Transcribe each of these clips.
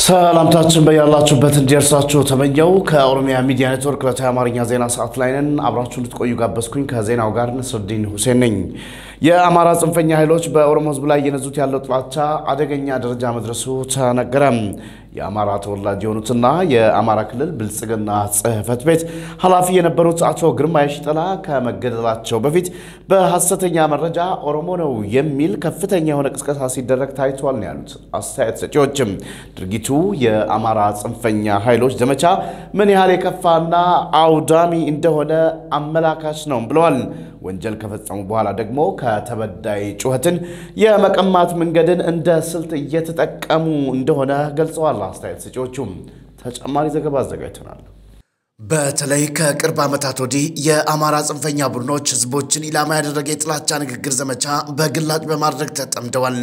ሰላምታችን በያላችሁበት እንዲደርሳችሁ ተመኘው ከኦሮሚያ ሚዲያ ኔትወርክ ለአማርኛ ዜና ሰዓት ላይ ነን አብራችሁ እንድትቆዩ ጋበዝኩኝ ከዜናው ጋር ነስርዲን ሁሴን ነኝ የአማራ ጽንፈኛ ኃይሎች በኦሮሞ ህዝብ ላይ የነዙት ያለው ጥላቻ አደገኛ ደረጃ መድረሱ ተነገረ የአማራ ተወላጅ የሆኑትና የአማራ ክልል ብልጽግና ጽህፈት ቤት ኃላፊ የነበሩት አቶ ግርማ የሺጥላ ከመገደላቸው በፊት በሐሰተኛ መረጃ ኦሮሞ ነው የሚል ከፍተኛ የሆነ ቅስቀሳ ሲደረግ ታይቷል ያሉት አስተያየት ሰጪዎችም ድርጊቱ የአማራ ጽንፈኛ ኃይሎች ዘመቻ ምን ያህል የከፋና አውዳሚ እንደሆነ አመላካች ነው ብለዋል ወንጀል ከፈጸሙ በኋላ ደግሞ ከተበዳይ ጩኸትን የመቀማት መንገድን እንደ ስልት እየተጠቀሙ እንደሆነ ገልጸዋል አስተያየት ሰጪዎቹም ተጨማሪ ዘገባ አዘጋጅተናል በተለይ ከቅርብ ዓመታት ወዲህ የአማራ ጽንፈኛ ቡድኖች ህዝቦችን ኢላማ ያደረገ የጥላቻ ንግግር ዘመቻ በግላጭ በማድረግ ተጠምደዋል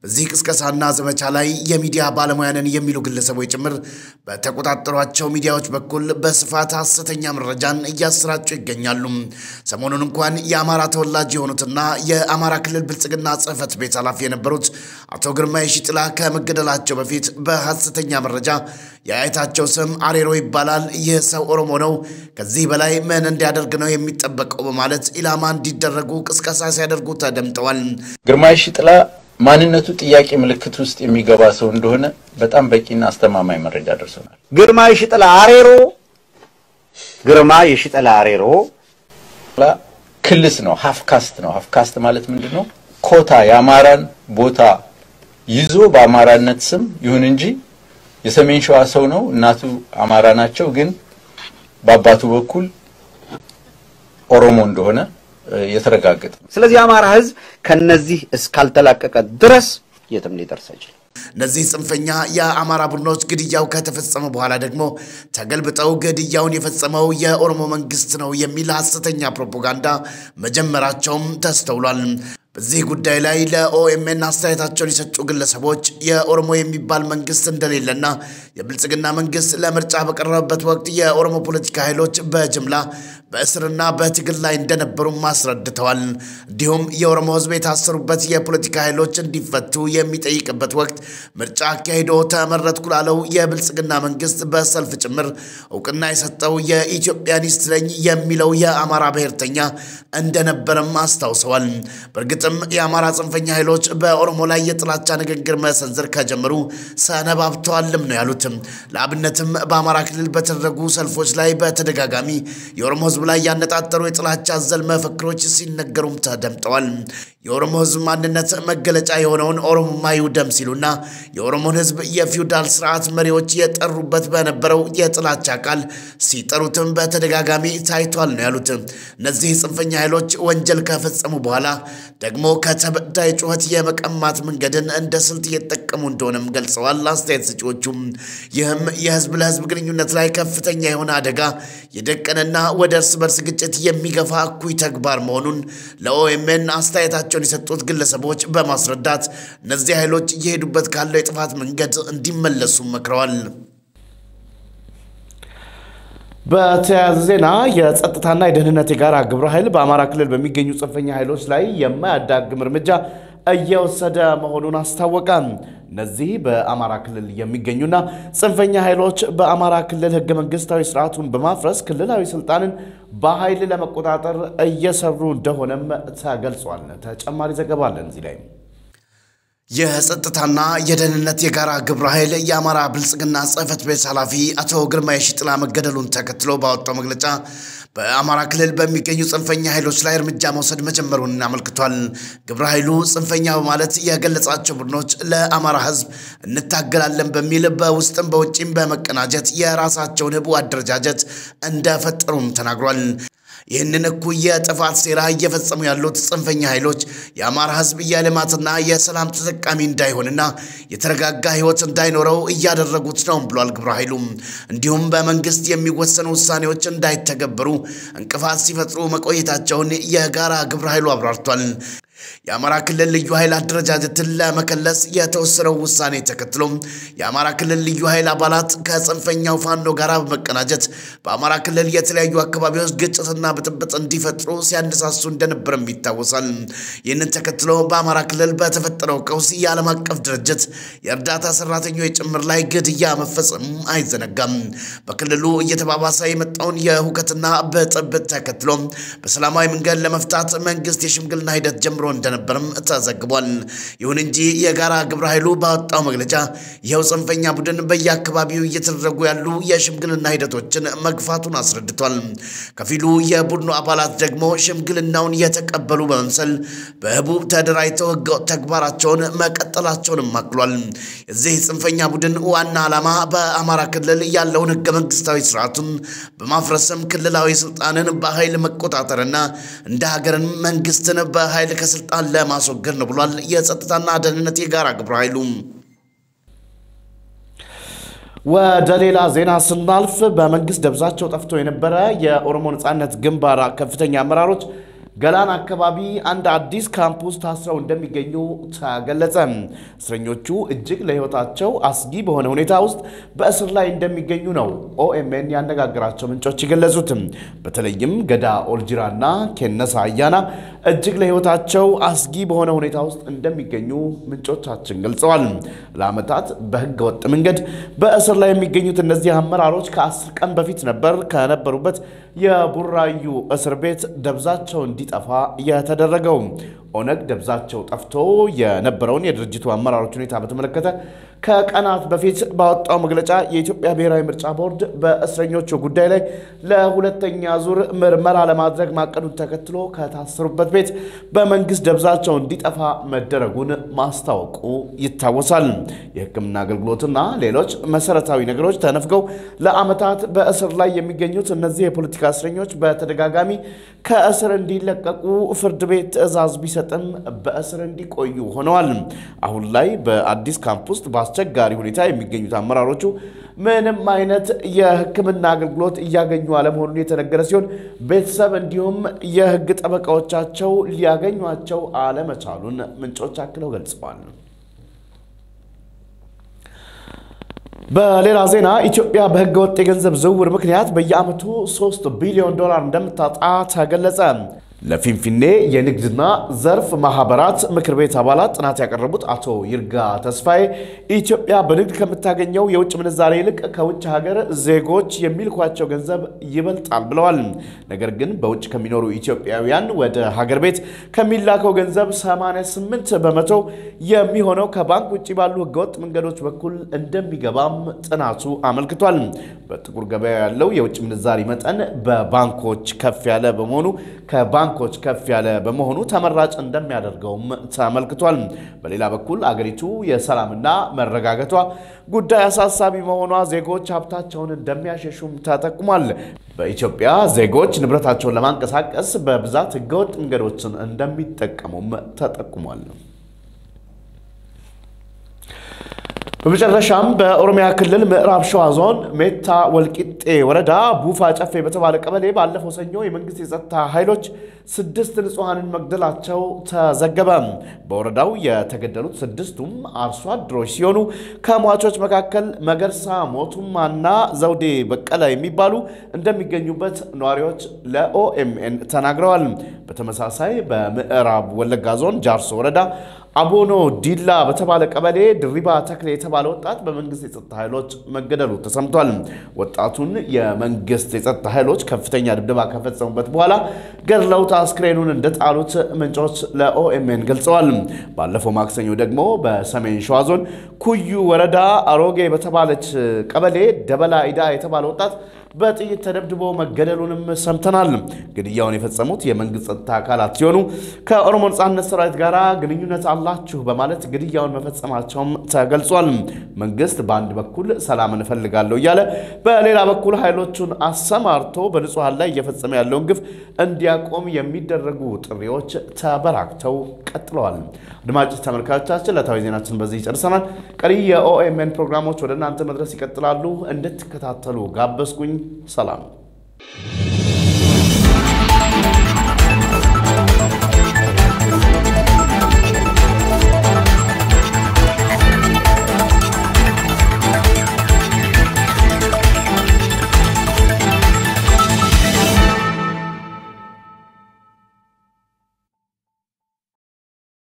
በዚህ ቅስቀሳና ዘመቻ ላይ የሚዲያ ባለሙያንን የሚሉ ግለሰቦች ጭምር በተቆጣጣሯቸው ሚዲያዎች በኩል በስፋት ሐሰተኛ መረጃን እያሰራጩ ይገኛሉ ሰሞኑን እንኳን የአማራ ተወላጅ የሆኑትና የአማራ ክልል ብልጽግና ጽህፈት ቤት ኃላፊ የነበሩት አቶ ግርማ የሺጥላ ከመገደላቸው በፊት በሐሰተኛ መረጃ ያይታቸው ስም አሬሮ ይባላል የሰው ኦሮሞ ነው ከዚህ በላይ ምን እንዲያደርግ ነው የሚጠበቀው በማለት ኢላማ እንዲደረጉ ቅስቀሳ ሲያደርጉ ተደምጠዋል ግርማ የሺጥላ ማንነቱ ጥያቄ ምልክት ውስጥ የሚገባ ሰው እንደሆነ በጣም በቂና አስተማማኝ መረጃ ደርሶናል ግርማ የሺጥላ አሬሮ ክልስ ነው ሃፍ ካስት ማለት ምንድነው ኮታ የአማራን ቦታ ይዞ በአማራነት ስም ይሁን እንጂ የሰሜን ሸዋ ሰው ነው እናቱ አማራ ናቸው ግን በአባቱ በኩል ኦሮሞ እንደሆነ የተረጋገጠ ስለዚህ አማራ ህዝብ ከነዚህ እስካልተላቀቀ ድረስ የትም ሊደርስ አይችልም ነዚህ ጽንፈኛ የአማራ ቡድኖች ግድያው ከተፈጸመ በኋላ ደግሞ ተገልብጠው ግድያውን የፈጸመው የኦሮሞ መንግስት ነው የሚል ሐሰተኛ ፕሮፓጋንዳ መጀመራቸውም ተስተውሏል በዚህ ጉዳይ ላይ ለኦኤምኤን አስተያየታቸውን የሰጡ ግለሰቦች የኦሮሞ የሚባል መንግስት እንደሌለና የብልጽግና መንግስት ለምርጫ በቀረበበት ወቅት የኦሮሞ ፖለቲካ ኃይሎች በጅምላ በእስርና በትግል ላይ እንደነበሩ ማስረድተዋል እንዲሁም የኦሮሞ ህዝብ የታሰሩበት የፖለቲካ ኃይሎች እንዲፈቱ የሚጠይቅበት ወቅት ምርጫ አካሂዶ ተመረጥኩ ላለው የብልጽግና መንግስት በሰልፍ ጭምር እውቅና የሰጠው የኢትዮጵያኒስት ነኝ የሚለው የአማራ ብሔርተኛ እንደነበረም አስታውሰዋል በርግጥም የአማራ ጽንፈኛ ኃይሎች በኦሮሞ ላይ የጥላቻ ንግግር መሰንዘር ከጀመሩ ሰነባብተዋልም ነው ያሉት ለአብነትም በአማራ ክልል በተደረጉ ሰልፎች ላይ በተደጋጋሚ የኦሮሞ ህዝብ ላይ ያነጣጠሩ የጥላቻ ዘል መፈክሮች ሲነገሩም ተደምጠዋል የኦሮሞ ህዝብ ማንነት መገለጫ የሆነውን ኦሮሞማ ይውደም ሲሉና የኦሮሞን ህዝብ የፊውዳል ስርዓት መሪዎች የጠሩበት በነበረው የጥላቻ ቃል ሲጠሩትም በተደጋጋሚ ታይቷል ነው ያሉት እነዚህ ጽንፈኛ ኃይሎች ወንጀል ከፈጸሙ በኋላ ደግሞ ከተበዳይ ጩኸት የመቀማት መንገድን እንደ ስልት እየተጠቀሙ እንደሆነም ገልጸዋል አስተያየት ሰጪዎቹም ይህም የህዝብ ለህዝብ ግንኙነት ላይ ከፍተኛ የሆነ አደጋ የደቀነና ወደ እርስ በርስ ግጭት የሚገፋ እኩይ ተግባር መሆኑን ለኦኤምኤን አስተያየታቸውን የሰጡት ግለሰቦች በማስረዳት እነዚህ ኃይሎች እየሄዱበት ካለው የጥፋት መንገድ እንዲመለሱ መክረዋል በተያያዘ ዜና የጸጥታና የደህንነት የጋራ ግብረ ኃይል በአማራ ክልል በሚገኙ ጽንፈኛ ኃይሎች ላይ የማያዳግም እርምጃ እየወሰደ መሆኑን አስታወቀ እነዚህ በአማራ ክልል የሚገኙና ጽንፈኛ ኃይሎች በአማራ ክልል ህገ መንግስታዊ ስርዓቱን በማፍረስ ክልላዊ ስልጣንን በኃይል ለመቆጣጠር እየሰሩ እንደሆነም ተገልጿል ተጨማሪ ዘገባ አለን እዚህ ላይ የጸጥታና የደህንነት የጋራ ግብረ ኃይል የአማራ ብልጽግና ጽህፈት ቤት ኃላፊ አቶ ግርማ የሺጥላ መገደሉን ተከትሎ ባወጣው መግለጫ በአማራ ክልል በሚገኙ ጽንፈኛ ኃይሎች ላይ እርምጃ መውሰድ መጀመሩን አመልክቷል ግብረ ኃይሉ ጽንፈኛ በማለት የገለጻቸው ቡድኖች ለአማራ ህዝብ እንታገላለን በሚል በውስጥም በውጪም በመቀናጀት የራሳቸውን ህቡ አደረጃጀት እንደፈጠሩም ተናግሯል ይህንን እኩይ የጥፋት ሴራ እየፈጸሙ ያሉት ጽንፈኛ ኃይሎች የአማራ ህዝብ የልማትና የሰላም ተጠቃሚ እንዳይሆንና የተረጋጋ ህይወት እንዳይኖረው እያደረጉት ነው ብሏል ግብረ ኃይሉ እንዲሁም በመንግስት የሚወሰኑ ውሳኔዎች እንዳይተገበሩ እንቅፋት ሲፈጥሩ መቆየታቸውን የጋራ ግብረ ኃይሉ አብራርቷል የአማራ ክልል ልዩ ኃይል አደረጃጀትን ለመከለስ የተወሰነው ውሳኔ ተከትሎ የአማራ ክልል ልዩ ኃይል አባላት ከጽንፈኛው ፋኖ ጋር በመቀናጀት በአማራ ክልል የተለያዩ አካባቢዎች ግጭትና ብጥብጥ እንዲፈጥሩ ሲያነሳሱ እንደነበርም ይታወሳል። ይህንን ተከትሎ በአማራ ክልል በተፈጠረው ቀውስ የዓለም አቀፍ ድርጅት የእርዳታ ሰራተኞች ጭምር ላይ ግድያ መፈጸሙ አይዘነጋም። በክልሉ እየተባባሰ የመጣውን የሁከትና ብጥብጥ ተከትሎ በሰላማዊ መንገድ ለመፍታት መንግስት የሽምግልና ሂደት ጀምሮ እንደነበርም ተዘግቧል። ይሁን እንጂ የጋራ ግብረ ኃይሉ ባወጣው መግለጫ ይኸው ጽንፈኛ ቡድን በየአካባቢው እየተደረጉ ያሉ የሽምግልና ሂደቶችን መግፋቱን አስረድቷል። ከፊሉ የቡድኑ አባላት ደግሞ ሽምግልናውን የተቀበሉ በመምሰል በህቡ ተደራጅተው ህገወጥ ተግባራቸውን መቀጠላቸውንም አክሏል። የዚህ ጽንፈኛ ቡድን ዋና ዓላማ በአማራ ክልል ያለውን ህገ መንግስታዊ ስርዓቱን በማፍረስም ክልላዊ ስልጣንን በኃይል መቆጣጠርና እንደ ሀገርን መንግስትን በኃይል ከስልጣን ለማስወገድ ነው ብሏል። የጸጥታና ደህንነት የጋራ ግብረ ኃይሉ ወደ ሌላ ዜና ስናልፍ በመንግስት ደብዛቸው ጠፍቶ የነበረ የኦሮሞ ነጻነት ግንባር ከፍተኛ አመራሮች ገላን አካባቢ አንድ አዲስ ካምፕስ ታስረው እንደሚገኙ ተገለጸ። እስረኞቹ እጅግ ለህይወታቸው አስጊ በሆነ ሁኔታ ውስጥ በእስር ላይ እንደሚገኙ ነው ኦኤምኤን ያነጋገራቸው ምንጮች ይገለጹት። በተለይም ገዳ ኦልጂራና ኬነሳ አያና እጅግ ለህይወታቸው አስጊ በሆነ ሁኔታ ውስጥ እንደሚገኙ ምንጮቻችን ገልጸዋል። ለአመታት በህገ ወጥ መንገድ በእስር ላይ የሚገኙት እነዚህ አመራሮች ከ10 ቀን በፊት ነበር ከነበሩበት የቡራዩ እስር ቤት ደብዛቸው እንዲጠፋ የተደረገው። ኦነግ ደብዛቸው ጠፍቶ የነበረውን የድርጅቱ አመራሮች ሁኔታ በተመለከተ ከቀናት በፊት ባወጣው መግለጫ የኢትዮጵያ ብሔራዊ ምርጫ ቦርድ በእስረኞቹ ጉዳይ ላይ ለሁለተኛ ዙር ምርመራ ለማድረግ ማቀዱን ተከትሎ ከታሰሩበት ቤት በመንግስት ደብዛቸው እንዲጠፋ መደረጉን ማስታወቁ ይታወሳል። የሕክምና አገልግሎትና ሌሎች መሰረታዊ ነገሮች ተነፍገው ለአመታት በእስር ላይ የሚገኙት እነዚህ የፖለቲካ እስረኞች በተደጋጋሚ ከእስር እንዲለቀቁ ፍርድ ቤት ትዕዛዝ ቢሰጥም በእስር እንዲቆዩ ሆነዋል። አሁን ላይ በአዲስ ካምፕ ውስጥ በአስቸጋሪ ሁኔታ የሚገኙት አመራሮቹ ምንም አይነት የሕክምና አገልግሎት እያገኙ አለመሆኑን የተነገረ ሲሆን ቤተሰብ እንዲሁም የህግ ጠበቃዎቻቸው ሊያገኟቸው አለመቻሉን ምንጮች አክለው ገልጸዋል። በሌላ ዜና ኢትዮጵያ በህገ ወጥ የገንዘብ ዝውውር ምክንያት በየአመቱ $3 ቢሊዮን እንደምታጣ ተገለጸ። ለፊንፊኔ የንግድና ዘርፍ ማህበራት ምክር ቤት አባላት ጥናት ያቀረቡት አቶ ይርጋ ተስፋዬ ኢትዮጵያ በንግድ ከምታገኘው የውጭ ምንዛሬ ይልቅ ከውጭ ሀገር ዜጎች የሚልኳቸው ገንዘብ ይበልጣል ብለዋል። ነገር ግን በውጭ ከሚኖሩ ኢትዮጵያውያን ወደ ሀገር ቤት ከሚላከው ገንዘብ 88% የሚሆነው ከባንክ ውጪ ባሉ ህገወጥ መንገዶች በኩል እንደሚገባም ጥናቱ አመልክቷል። በጥቁር ገበያ ያለው የውጭ ምንዛሬ መጠን በባንኮች ከፍ ያለ በመሆኑ ተመራጭ እንደሚያደርገውም ተመልክቷል። በሌላ በኩል አገሪቱ የሰላምና መረጋጋቷ ጉዳይ አሳሳቢ መሆኗ ዜጎች ሀብታቸውን እንደሚያሸሹም ተጠቁሟል። በኢትዮጵያ ዜጎች ንብረታቸውን ለማንቀሳቀስ በብዛት ህገወጥ መንገዶችን እንደሚጠቀሙም ተጠቁሟል። በመጨረሻም በኦሮሚያ ክልል ምዕራብ ሸዋ ዞን ሜታ ወልቂጤ ወረዳ ቡፋ ጨፌ በተባለ ቀበሌ ባለፈው ሰኞ የመንግስት የጸጥታ ኃይሎች 6 ንጹሃንን መግደላቸው ተዘገበ። በወረዳው የተገደሉት 6ቱም አርሶ አደሮች ሲሆኑ ከሟቾች መካከል መገርሳ ሞቱማና ዘውዴ በቀለ የሚባሉ እንደሚገኙበት ነዋሪዎች ለኦኤምኤን ተናግረዋል። በተመሳሳይ በምዕራብ ወለጋ ዞን ጃርሶ ወረዳ አቦኖ ዲላ በተባለ ቀበሌ ድሪባ ተክሌ የተባለ ወጣት በመንግስት የጸጥታ ኃይሎች መገደሉ ተሰምቷል። ወጣቱን የመንግስት የጸጥታ ኃይሎች ከፍተኛ ድብደባ ከፈጸሙበት በኋላ ገድለውት አስክሬኑን እንደጣሉት ምንጮች ለኦኤምኤን ገልጸዋል። ባለፈው ማክሰኞ ደግሞ በሰሜን ሸዋ ዞን ኩዩ ወረዳ አሮጌ በተባለች ቀበሌ ደበላ ኢዳ የተባለ ወጣት በጥይት ተደብድቦ መገደሉንም ሰምተናል። ግድያውን የፈጸሙት የመንግስት ጸጥታ አካላት ሲሆኑ ከኦሮሞ ነጻነት ሰራዊት ጋር ግንኙነት አላችሁ በማለት ግድያውን መፈጸማቸውም ተገልጿል። መንግስት በአንድ በኩል ሰላም እንፈልጋለሁ እያለ በሌላ በኩል ኃይሎቹን አሰማርቶ በንጹሃን ላይ እየፈጸመ ያለውን ግፍ እንዲያቆም የሚደረጉ ጥሪዎች ተበራክተው ቀጥለዋል። አድማጭ ተመልካቾቻችን ለታዊ ዜናችን በዚህ ጨርሰናል። ቀሪ የኦኤምኤን ፕሮግራሞች ወደ እናንተ መድረስ ይቀጥላሉ። እንድትከታተሉ ጋበዝኩኝ። ሰላም